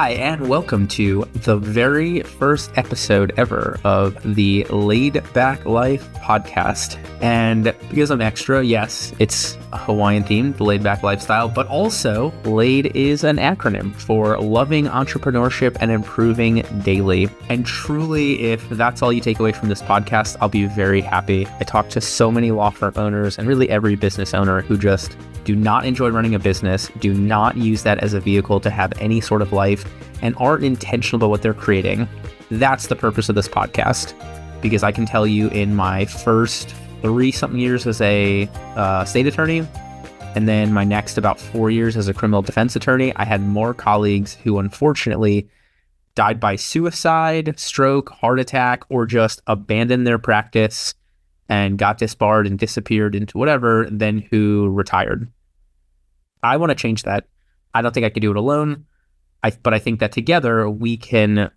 Hi, and welcome to the very first episode ever of the LEI'D Back Life podcast. And because I'm extra, yes, it's a Hawaiian themed, the laid back lifestyle, but also LEI'D is an acronym for loving entrepreneurship and improving daily. And truly, if that's all you take away from this podcast, I'll be very happy. I talk to so many law firm owners and really every business owner who just do not enjoy running a business, do not use that as a vehicle to have any sort of life, and aren't intentional about what they're creating. That's the purpose of this podcast, because I can tell you in my first 30-something years as a state attorney, and then my next about 4 years as a criminal defense attorney, I had more colleagues who unfortunately died by suicide, stroke, heart attack, or just abandoned their practice and got disbarred and disappeared into whatever, than who retired. I want to change that. I don't think I could do it alone, but I think that together we can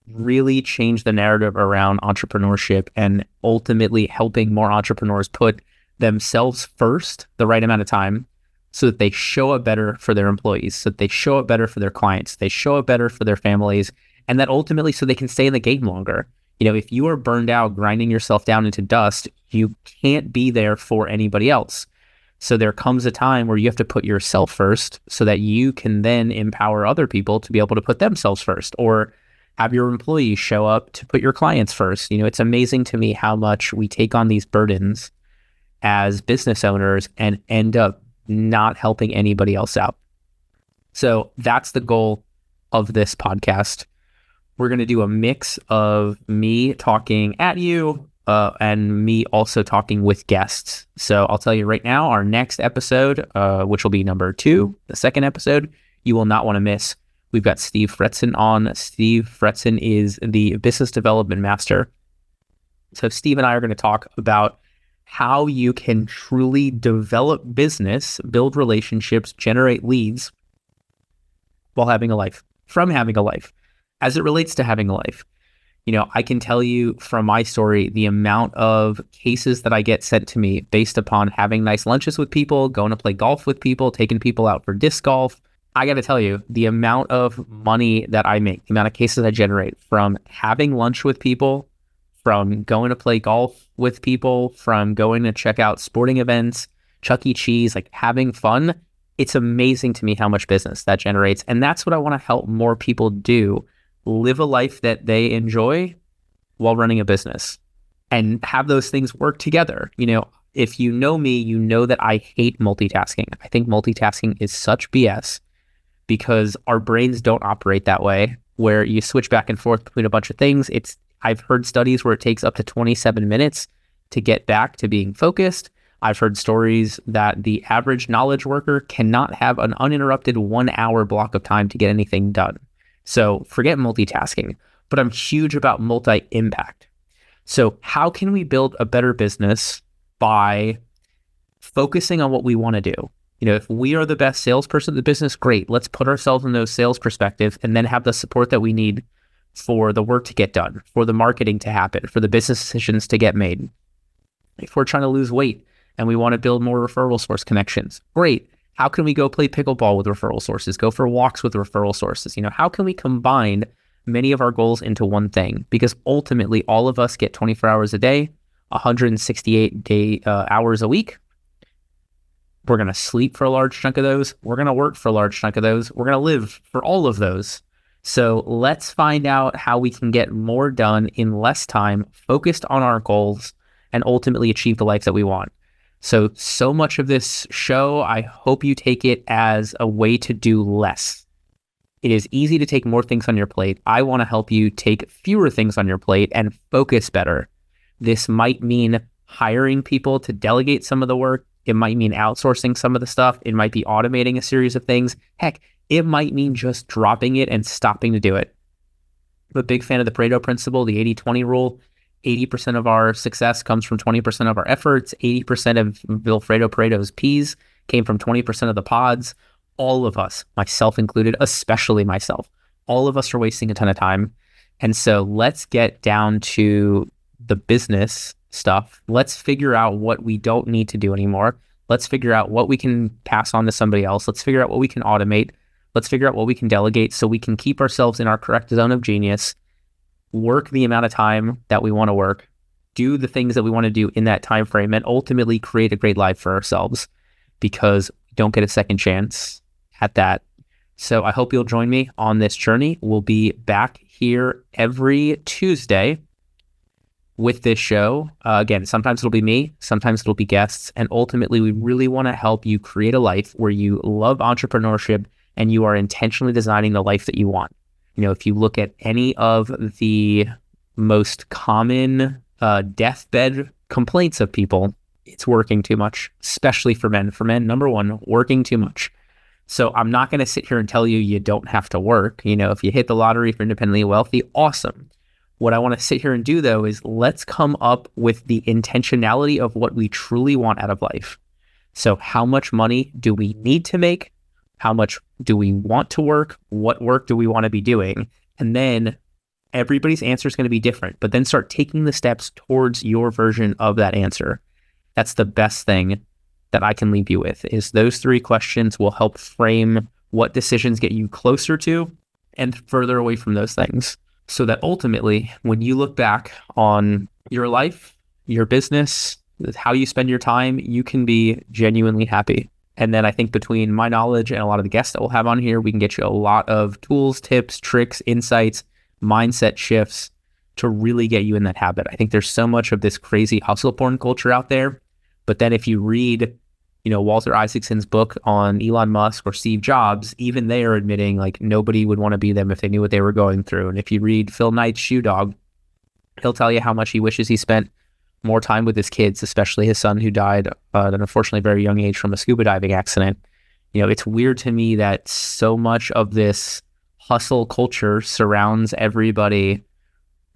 really change the narrative around entrepreneurship and ultimately helping more entrepreneurs put themselves first the right amount of time so that they show up better for their employees, so that they show up better for their clients, they show up better for their families, and that ultimately so they can stay in the game longer. You know, if you are burned out, grinding yourself down into dust, you can't be there for anybody else. So there comes a time where you have to put yourself first so that you can then empower other people to be able to put themselves first, or have your employees show up to put your clients first. You know, it's amazing to me how much we take on these burdens as business owners and end up not helping anybody else out. So that's the goal of this podcast. We're going to do a mix of me talking at you and me also talking with guests. So I'll tell you right now, our next episode, which will be number 2, the second episode, you will not want to miss. We've got Steve Fretzin on. Steve Fretzin is the business development master. So Steve and I are going to talk about how you can truly develop business, build relationships, generate leads while having a life, from having a life. As it relates to having a life, you know, I can tell you from my story, the amount of cases that I get sent to me based upon having nice lunches with people, going to play golf with people, taking people out for disc golf. I got to tell you, the amount of money that I make, the amount of cases I generate from having lunch with people, from going to play golf with people, from going to check out sporting events, Chuck E. Cheese, like having fun. It's amazing to me how much business that generates. And that's what I want to help more people do. Live a life that they enjoy while running a business and have those things work together. You know, if you know me, you know that I hate multitasking. I think multitasking is such BS because our brains don't operate that way, where you switch back and forth between a bunch of things. I've heard studies where it takes up to 27 minutes to get back to being focused. I've heard stories that the average knowledge worker cannot have an uninterrupted 1-hour block of time to get anything done. So forget multitasking, but I'm huge about multi-impact. So how can we build a better business by focusing on what we want to do? You know, if we are the best salesperson in the business, great. Let's put ourselves in those sales perspectives and then have the support that we need for the work to get done, for the marketing to happen, for the business decisions to get made. If we're trying to lose weight and we want to build more referral source connections, great. How can we go play pickleball with referral sources, go for walks with referral sources? You know, how can we combine many of our goals into one thing? Because ultimately, all of us get 24 hours a day, 168 hours a week. We're going to sleep for a large chunk of those. We're going to work for a large chunk of those. We're going to live for all of those. So let's find out how we can get more done in less time, focused on our goals, and ultimately achieve the life that we want. So much of this show, I hope you take it as a way to do less. It is easy to take more things on your plate. I want to help you take fewer things on your plate and focus better. This might mean hiring people to delegate some of the work. It might mean outsourcing some of the stuff. It might be automating a series of things. Heck, it might mean just dropping it and stopping to do it. I'm a big fan of the Pareto principle, the 80-20 rule. 80% of our success comes from 20% of our efforts. 80% of Vilfredo Pareto's P's came from 20% of the pods. All of us, myself included, especially myself, all of us are wasting a ton of time. And so let's get down to the business stuff. Let's figure out what we don't need to do anymore. Let's figure out what we can pass on to somebody else. Let's figure out what we can automate. Let's figure out what we can delegate so we can keep ourselves in our correct zone of genius, work the amount of time that we want to work, do the things that we want to do in that time frame, and ultimately create a great life for ourselves, because we don't get a second chance at that. So I hope you'll join me on this journey. We'll be back here every Tuesday with this show. Again, sometimes it'll be me, sometimes it'll be guests, and ultimately we really want to help you create a life where you love entrepreneurship and you are intentionally designing the life that you want. If you look at any of the most common deathbed complaints of people, it's working too much, especially for men. For men, number one, working too much. So I'm not going to sit here and tell you don't have to work. If you hit the lottery, if you're independently wealthy, awesome. What I want to sit here and do, though, is let's come up with the intentionality of what we truly want out of life. So how much money do we need to make? How much do we want to work? What work do we want to be doing? And then everybody's answer is going to be different, but then start taking the steps towards your version of that answer. That's the best thing that I can leave you with, is those 3 questions will help frame what decisions get you closer to and further away from those things. So that ultimately, when you look back on your life, your business, how you spend your time, you can be genuinely happy. And then I think between my knowledge and a lot of the guests that we'll have on here, we can get you a lot of tools, tips, tricks, insights, mindset shifts to really get you in that habit. I think there's so much of this crazy hustle porn culture out there. But then if you read, Walter Isaacson's book on Elon Musk or Steve Jobs, even they are admitting like nobody would want to be them if they knew what they were going through. And if you read Phil Knight's Shoe Dog, he'll tell you how much he wishes he spent more time with his kids, especially his son who died at an unfortunately very young age from a scuba diving accident. It's weird to me that so much of this hustle culture surrounds everybody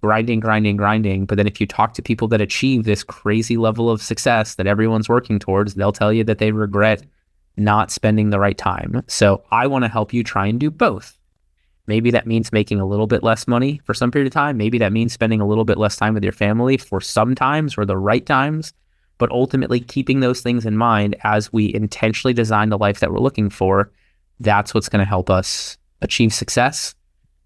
grinding. But then if you talk to people that achieve this crazy level of success that everyone's working towards, they'll tell you that they regret not spending the right time. So I want to help you try and do both. Maybe that means making a little bit less money for some period of time. Maybe that means spending a little bit less time with your family for some times or the right times, but ultimately keeping those things in mind as we intentionally design the life that we're looking for. That's what's going to help us achieve success,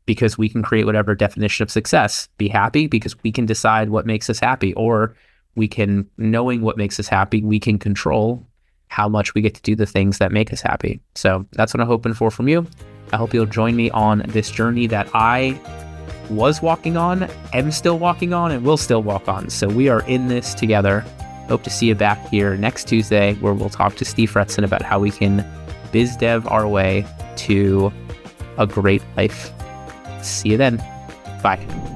because we can create whatever definition of success. Be happy because we can decide what makes us happy, or we can, knowing what makes us happy, we can control how much we get to do the things that make us happy. So that's what I'm hoping for from you. I hope you'll join me on this journey that I was walking on, am still walking on, and will still walk on. So we are in this together. Hope to see you back here next Tuesday, where we'll talk to Steve Fretzin about how we can biz dev our way to a great life. See you then. Bye.